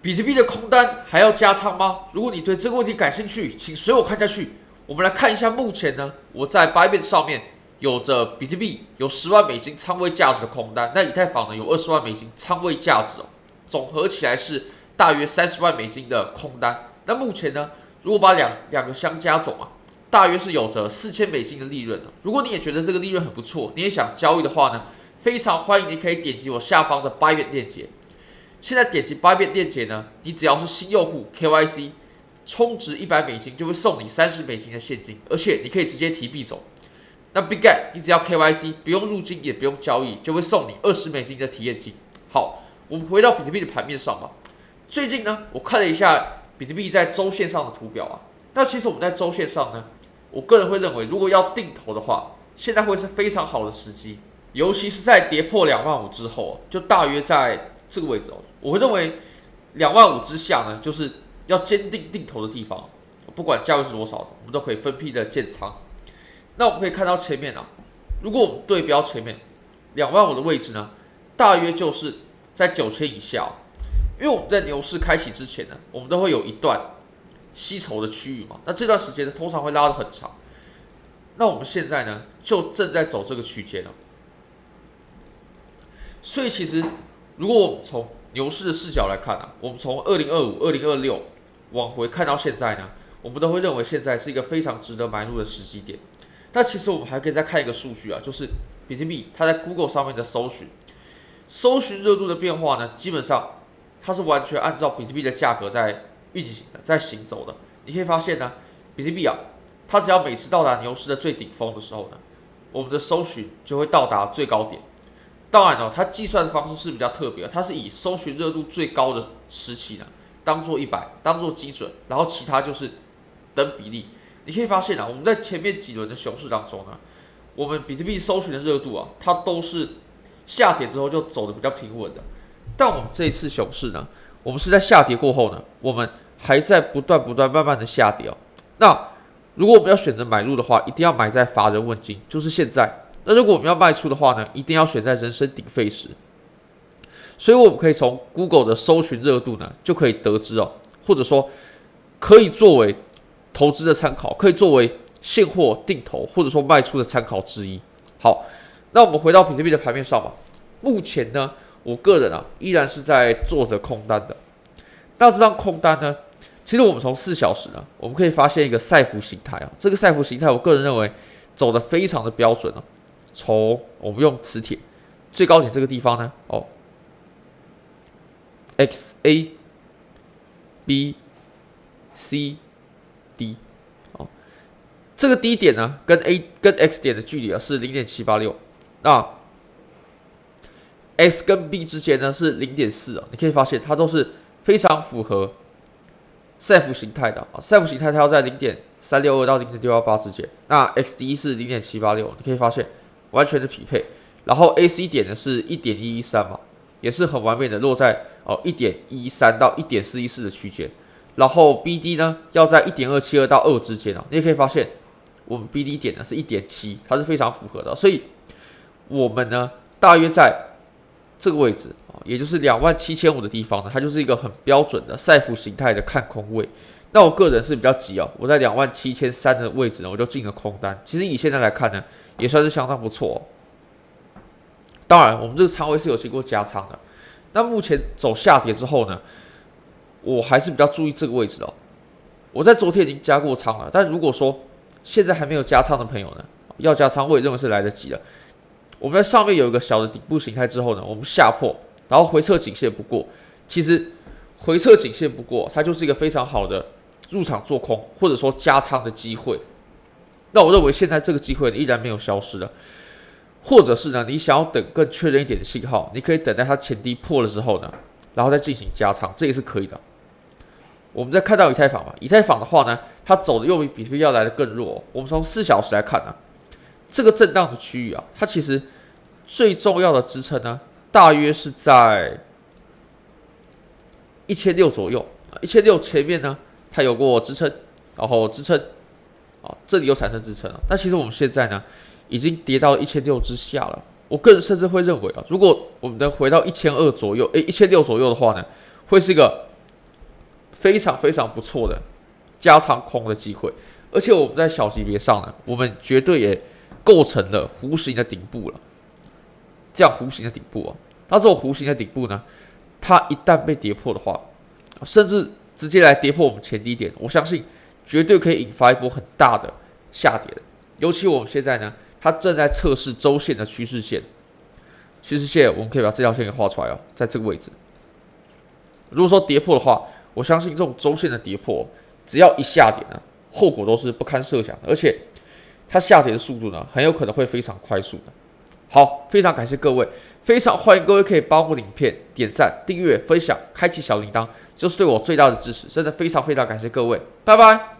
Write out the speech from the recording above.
比特币的空单还要加仓吗？如果你对这个问题感兴趣，请随我看下去。我们来看一下，目前呢，我在 Bybit 上面有着比特币有10万美金仓位价值的空单，那以太坊呢有20万美金仓位价值总合起来是大约30万美金的空单。那目前呢，如果把两个相加总大约是有着4000美金的利润。如果你也觉得这个利润很不错，你也想交易的话呢，非常欢迎你可以点击我下方的 Bybit 链接。现在点击 Bybit 链接呢，你只要是新用户 KYC 充值100美金，就会送你30美金的现金，而且你可以直接提币走。那 BitGet 你只要 KYC 不用入金也不用交易，就会送你20美金的体验金。好，我们回到比特币的盘面上吧。最近呢，我看了一下比特币在周线上的图表那其实我们在周线上呢，我个人会认为，如果要定投的话，现在会是非常好的时机，尤其是在跌破25000之后，就大约在这个位置我会认为25000之下呢，就是要坚定定投的地方，不管价位是多少，我们都可以分批的建仓。那我们可以看到前面如果我们对标前面25000的位置呢，大约就是在9000以下因为我们在牛市开启之前呢，我们都会有一段吸筹的区域嘛，那这段时间呢，通常会拉得很长。那我们现在呢，就正在走这个区间所以其实，如果我们从牛市的视角来看我们从2025、2026往回看到现在呢，我们都会认为现在是一个非常值得买入的时机点。但其实我们还可以再看一个数据就是比特币它在 Google 上面的搜寻热度的变化呢，基本上它是完全按照比特币的价格在运行的，在行走的。你可以发现呢，比特币它只要每次到达牛市的最顶峰的时候呢，我们的搜寻就会到达最高点。当然它计算的方式是比较特别它是以搜寻热度最高的时期呢，当做100，当做基准，然后其他就是等比例。你可以发现我们在前面几轮的熊市当中呢，我们比特币搜寻的热度它都是下跌之后就走的比较平稳的。但我们这一次熊市呢，我们是在下跌过后呢，我们还在不断慢慢的下跌那如果我们要选择买入的话，一定要买在乏人问津，就是现在。那如果我们要卖出的话呢，一定要选在人声鼎沸时。所以我们可以从 Google 的搜寻热度呢，就可以得知或者说可以作为投资的参考，可以作为现货定投或者说卖出的参考之一。好，那我们回到比特币的盘面上吧。目前呢，我个人依然是在做着空单的。那这张空单呢，其实我们从4小时呢，我们可以发现一个赛幅形态这个赛幅形态，我个人认为走得非常的标准从我们用磁铁最高点这个地方呢XA B C D 这个低点呢跟 X 点的距离是 0.786， 那 X 跟 B 之间呢是 0.4你可以发现它都是非常符合赛幅形态的赛幅形态它要在 0.362 到 0.618 之间，那 XD 是 0.786， 你可以发现完全的匹配。然后 AC 点呢是 1.113 嘛，也是很完美的落在1.113 到 1.414 的区间。然后 BD 呢要在 1.272 到2之间你也可以发现我们 BD 点呢是 1.7， 它是非常符合的所以我们呢大约在这个位置也就是27500的地方呢，它就是一个很标准的赛幅形态的看空位。那我个人是比较急我在27300的位置呢，我就进了空单。其实以现在来看呢，也算是相当不错当然，我们这个仓位是有经过加仓的。那目前走下跌之后呢，我还是比较注意这个位置我在昨天已经加过仓了，但如果说现在还没有加仓的朋友呢，要加仓我也认为是来得及了。我们在上面有一个小的顶部形态之后呢，我们下破，然后回撤颈线不过，其实回撤颈线不过，它就是一个非常好的入场做空或者说加仓的机会。那我认为现在这个机会依然没有消失了，或者是呢，你想要等更确认一点的信号，你可以等待它前低破了之后呢，然后再进行加仓，这也是可以的。我们再看到以太坊吧，以太坊的话呢，它走的又比比特币要来的更弱我们从4小时来看这个震荡的区域它其实最重要的支撑呢，大约是在1600左右，1600前面呢，它有过支撑，然后支撑这里又产生支撑但其实我们现在呢，已经跌到1600之下了。我个人甚至会认为如果我们能回到1200左右，1600左右的话呢，会是一个非常非常不错的加仓空的机会，而且我们在小级别上呢，我们绝对也构成了弧形的顶部了。这样弧形的顶部那这种弧形的顶部呢，它一旦被跌破的话，甚至直接来跌破我们前低点，我相信绝对可以引发一波很大的下跌的。尤其我们现在呢，它正在测试周线的趋势线，我们可以把这条线给画出来在这个位置。如果说跌破的话，我相信这种周线的跌破，只要一下跌呢，后果都是不堪设想的，而且它下跌的速度呢，很有可能会非常快速的。好，非常感谢各位，非常欢迎各位可以帮我影片点赞、订阅、分享、开启小铃铛，就是对我最大的支持，真的非常非常感谢各位，拜拜。